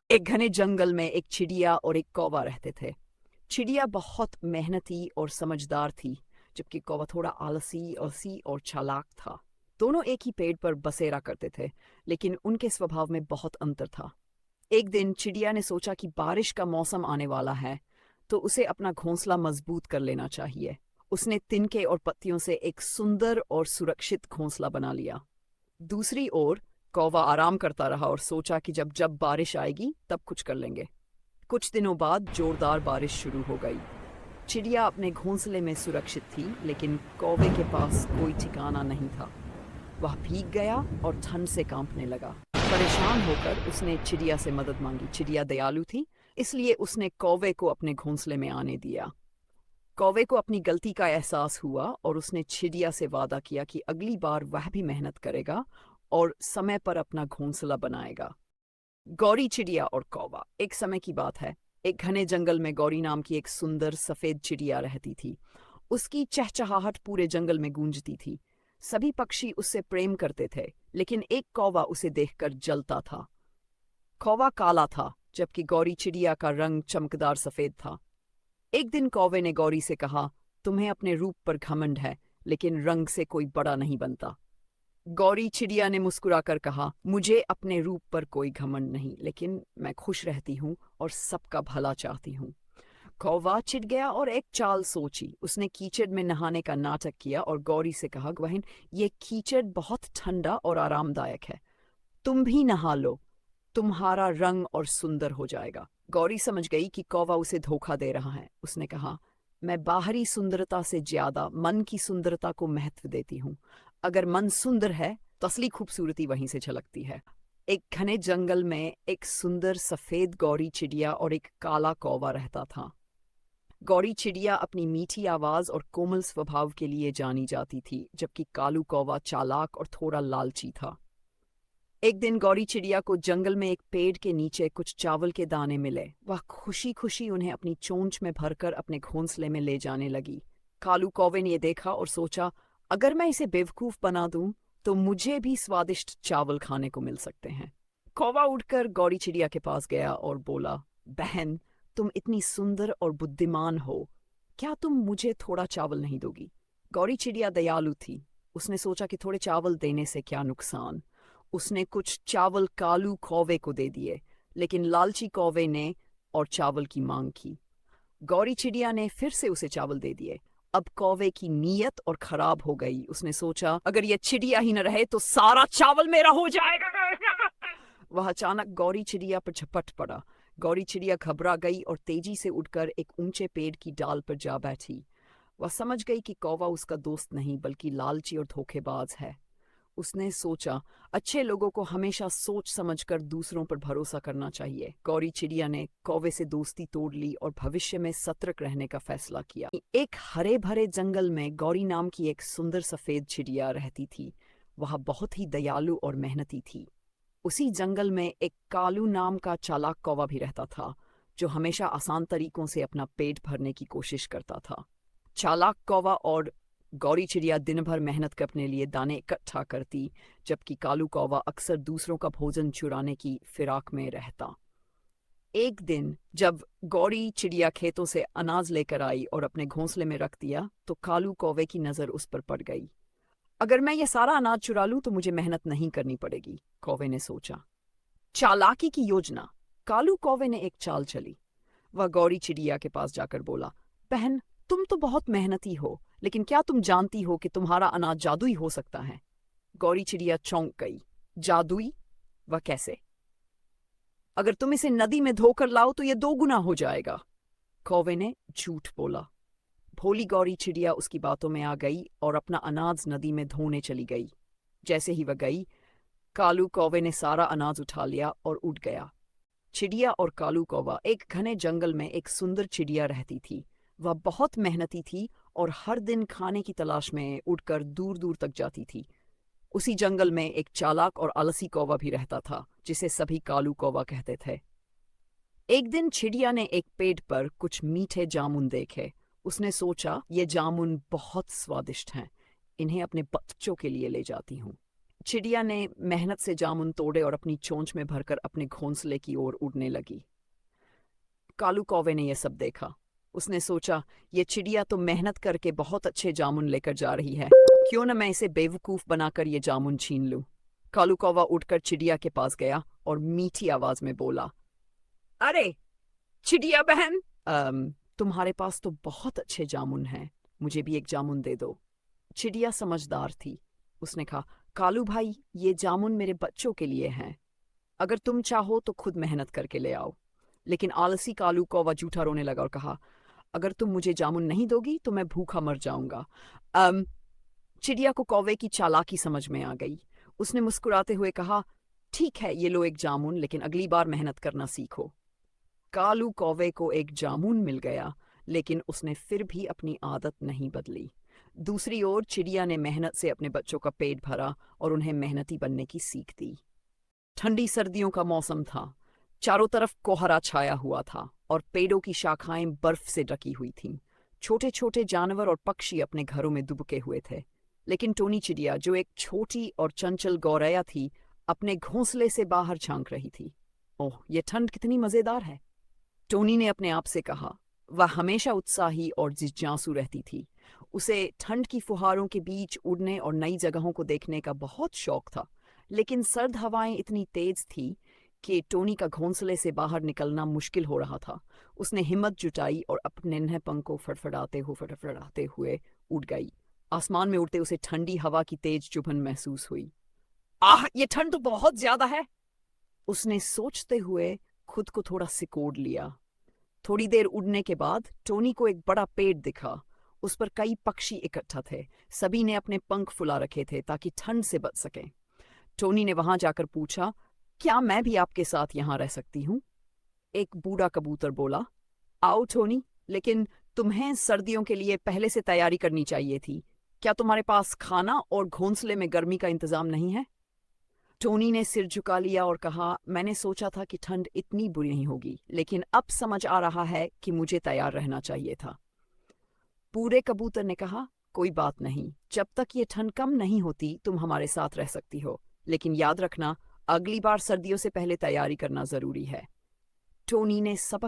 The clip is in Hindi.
एक घने जंगल में एक चिड़िया और एक कौवा रहते थे। चिड़िया बहुत मेहनती और समझदार थी, जबकि कौवा थोड़ा आलसी आलसी और चालाक था। दोनों एक ही पेड़ पर बसेरा करते थे, लेकिन उनके स्वभाव में बहुत अंतर था। एक दिन चिड़िया ने सोचा कि बारिश का मौसम आने वाला है, तो उसे अपना घोंसला मजबूत कर लेना चाहिए। उसने तिनके और पत्तियों से एक सुंदर और सुरक्षित घोंसला बना लिया। दूसरी ओर कौवा आराम करता रहा और सोचा कि जब जब बारिश आएगी तब कुछ कर लेंगे। कुछ दिनों बाद जोरदार बारिश शुरू हो गई। चिड़िया अपने घोंसले में सुरक्षित थी, लेकिन कौवे के पास कोई ठिकाना नहीं था। वह भीग गया और ठंड से कांपने लगा। परेशान होकर उसने चिड़िया से मदद मांगी। चिड़िया दयालु थी, इसलिए उसने कौवे को अपने घोंसले में आने दिया। कौवे को अपनी गलती का एहसास हुआ और उसने चिड़िया से वादा किया कि अगली बार वह भी मेहनत करेगा और समय पर अपना घोंसला बनाएगा। गौरी चिड़िया और कौवा। एक समय की बात है। एक घने जंगल में गौरी नाम की एक सुंदर सफेद चिड़िया रहती थी। उसकी चहचहाहट पूरे जंगल में गूंजती थी। सभी पक्षी उससे प्रेम करते थे, लेकिन एक कौवा उसे देखकर जलता था। कौवा काला था, जबकि गौरी चिड़िया का रंग चमकदार सफेद था। एक दिन कौवे ने गौरी से कहा, तुम्हें अपने रूप पर घमंड है, लेकिन रंग से कोई बड़ा नहीं बनता। गौरी चिड़िया ने मुस्कुराकर कहा, मुझे अपने रूप पर कोई घमंड नहीं, लेकिन मैं खुश रहती हूँ और सबका भला चाहती हूँ। कौवा चिढ़ गया और एक चाल सोची। उसने कीचड़ में नहाने का नाटक किया और गौरी से कहा, बहन, ये कीचड़ बहुत ठंडा और आरामदायक है, तुम भी नहा लो, तुम्हारा रंग और सुंदर हो जाएगा। गौरी समझ गई कि कौवा उसे धोखा दे रहा है। उसने कहा, मैं बाहरी सुंदरता से ज्यादा मन की सुंदरता को महत्व देती हूँ। अगर मन सुंदर है तो असली खूबसूरती वहीं से झलकती है। एक घने जंगल में एक सुंदर सफेद गौरी चिड़िया और एक काला कौवा रहता था। गौरी चिड़िया अपनी मीठी आवाज और कोमल स्वभाव के लिए जानी जाती थी, जबकि कालू कौवा चालाक और थोड़ा लालची था। एक दिन गौरी चिड़िया को जंगल में एक पेड़ के नीचे कुछ चावल के दाने मिले। वह खुशी खुशी उन्हें अपनी चोंच में भरकर अपने घोंसले में ले जाने लगी। कालू कौवे ने ये देखा और सोचा, अगर मैं इसे बेवकूफ बना दूं तो मुझे भी स्वादिष्ट चावल खाने को मिल सकते हैं। कौवा उठकर गौरी चिड़िया के पास गया और बोला, बहन, तुम इतनी सुंदर और बुद्धिमान हो, क्या तुम मुझे थोड़ा चावल नहीं दोगी? गौरी चिड़िया दयालु थी। उसने सोचा कि थोड़े चावल देने से क्या नुकसान। उसने कुछ चावल कालू कौवे को दे दिए, लेकिन लालची कौवे ने और चावल की मांग की। गौरी चिड़िया ने फिर से उसे चावल दे दिए। अब कौवे की नीयत और खराब हो गई। उसने सोचा, अगर यह चिड़िया ही न रहे तो सारा चावल मेरा हो जाएगा। वह अचानक गौरी चिड़िया पर झपट पड़ा। गौरी चिड़िया घबरा गई और तेजी से उड़कर एक ऊंचे पेड़ की डाल पर जा बैठी। वह समझ गई कि कौवा उसका दोस्त नहीं बल्कि लालची और धोखेबाज है। उसने सोचा, अच्छे लोगों को हमेशा सोच समझकर दूसरों पर भरोसा करना चाहिए। गौरी चिड़िया ने कौवे से दोस्ती तोड़ ली और भविष्य में सतर्क रहने का फैसला किया। एक हरे भरे जंगल में गौरी नाम की एक सुंदर सफेद चिड़िया रहती थी। वह बहुत ही दयालु और मेहनती थी। उसी जंगल में एक कालू नाम का चालाक कौवा भी रहता था, जो हमेशा आसान तरीकों से अपना पेट भरने की कोशिश करता था। चालाक कौवा और गौरी चिड़िया दिन भर मेहनत कर अपने लिए दाने इकट्ठा करती, जबकि कालू कौवा अक्सर दूसरों का भोजन चुराने की फिराक में रहता। एक दिन जब गौरी चिड़िया खेतों से अनाज लेकर आई और अपने घोंसले में रख दिया, तो कालू कौवे की नजर उस पर पड़ गई। अगर मैं ये सारा अनाज चुरा लूं तो मुझे मेहनत नहीं करनी पड़ेगी, कौवे ने सोचा। चालाकी की योजना। कालू कौवे ने एक चाल चली। वह गौरी चिड़िया के पास जाकर बोला, बहन, तुम तो बहुत मेहनती हो, लेकिन क्या तुम जानती हो कि तुम्हारा अनाज जादुई हो सकता है? गौरी चिड़िया चौंक गई। जादुई? वह कैसे? अगर तुम इसे नदी में धोकर लाओ तो यह 2 गुना हो जाएगा। कौवे ने झूठ बोला। भोली गौरी चिड़िया उसकी बातों में आ गई और अपना अनाज नदी में धोने चली गई। जैसे ही वह गई, कालू कौवे ने सारा अनाज उठा लिया और उड़ गया। चिड़िया और कालू कौवा। एक घने जंगल में एक सुंदर चिड़िया रहती थी। वह बहुत मेहनती थी और हर दिन खाने की तलाश में उड़कर दूर दूर तक जाती थी। उसी जंगल में एक चालाक और आलसी कौवा भी रहता था, जिसे सभी कालू कौवा कहते थे। एक दिन चिड़िया ने एक पेड़ पर कुछ मीठे जामुन देखे। उसने सोचा, ये जामुन बहुत स्वादिष्ट हैं, इन्हें अपने बच्चों के लिए ले जाती हूँ। चिड़िया ने मेहनत से जामुन तोड़े और अपनी चोंच में भरकर अपने घोंसले की ओर उड़ने लगी। कालू कौवे ने यह सब देखा। उसने सोचा, ये चिड़िया तो मेहनत करके बहुत अच्छे जामुन लेकर जा रही है, क्यों न मैं इसे बेवकूफ बनाकर ये जामुन छीन लूं। कालू कौवा उठकर चिड़िया के पास गया और मीठी आवाज में बोला, अरे चिड़िया बहन, तुम्हारे पास तो बहुत अच्छे जामुन हैं, मुझे भी एक जामुन दे दो। चिड़िया समझदार थी। उसने कहा, कालू भाई, ये जामुन मेरे बच्चों के लिए हैं, अगर तुम चाहो तो खुद मेहनत करके ले आओ। लेकिन आलसी कालू कौवा जूठा रोने लगा और कहा, अगर तुम मुझे जामुन नहीं दोगी तो मैं भूखा मर जाऊंगा। चिड़िया को कौवे की चालाकी समझ में आ गई। उसने मुस्कुराते हुए कहा, ठीक है, ये लो एक जामुन, लेकिन अगली बार मेहनत करना सीखो। कालू कौवे को एक जामुन मिल गया, लेकिन उसने फिर भी अपनी आदत नहीं बदली। दूसरी ओर चिड़िया ने मेहनत से अपने बच्चों का पेट भरा और उन्हें मेहनती बनने की सीख दी। ठंडी सर्दियों का मौसम था। चारों तरफ कोहरा छाया हुआ था और पेड़ों की शाखाएं बर्फ से ढकी हुई थीं। छोटे छोटे जानवर और पक्षी अपने घरों में दुबके हुए थे, लेकिन टोनी चिड़िया, जो एक छोटी और चंचल गौरैया थी, अपने घोंसले से बाहर झांक रही थी। ओह, ये ठंड कितनी मजेदार है, टोनी ने अपने आप से कहा। वह हमेशा उत्साही और जिज्ञासु रहती थी। उसे ठंड की फुहारों के बीच उड़ने और नई जगहों को देखने का बहुत शौक था, लेकिन सर्द हवाएं इतनी तेज थी कि टोनी का घोंसले से बाहर निकलना मुश्किल हो रहा था। उसने हिम्मत जुटाई और अपने नन्हे पंखों फड़फड़ाते हुए उड़ गई। आसमान में उड़ते उसे ठंडी हवा की तेज चुभन महसूस हुई। आह, ये ठंड तो बहुत ज्यादा है, उसने सोचते हुए खुद को थोड़ा सिकोड़ लिया। थोड़ी देर उड़ने के बाद टोनी को एक बड़ा पेड़ दिखा। उस पर कई पक्षी इकट्ठा थे। सभी ने अपने पंख फुला रखे थे ताकि ठंड से बच सकें। टोनी ने वहां जाकर पूछा, क्या मैं भी आपके साथ यहाँ रह सकती हूँ? एक बूढ़ा कबूतर बोला, आओ टोनी, लेकिन तुम्हें सर्दियों के लिए पहले से तैयारी करनी चाहिए थी। क्या तुम्हारे पास खाना और घोंसले में गर्मी का इंतजाम नहीं है? टोनी ने सिर झुका लिया और कहा, मैंने सोचा था कि ठंड इतनी बुरी नहीं होगी, लेकिन अब समझ आ रहा है कि मुझे तैयार रहना चाहिए था। बूढ़े कबूतर ने कहा, कोई बात नहीं, जब तक ये ठंड कम नहीं होती तुम हमारे साथ रह सकती हो, लेकिन याद रखना, अगली बार सर्दियों से पहले तैयारी करना जरूरी है। टोनी ने सबक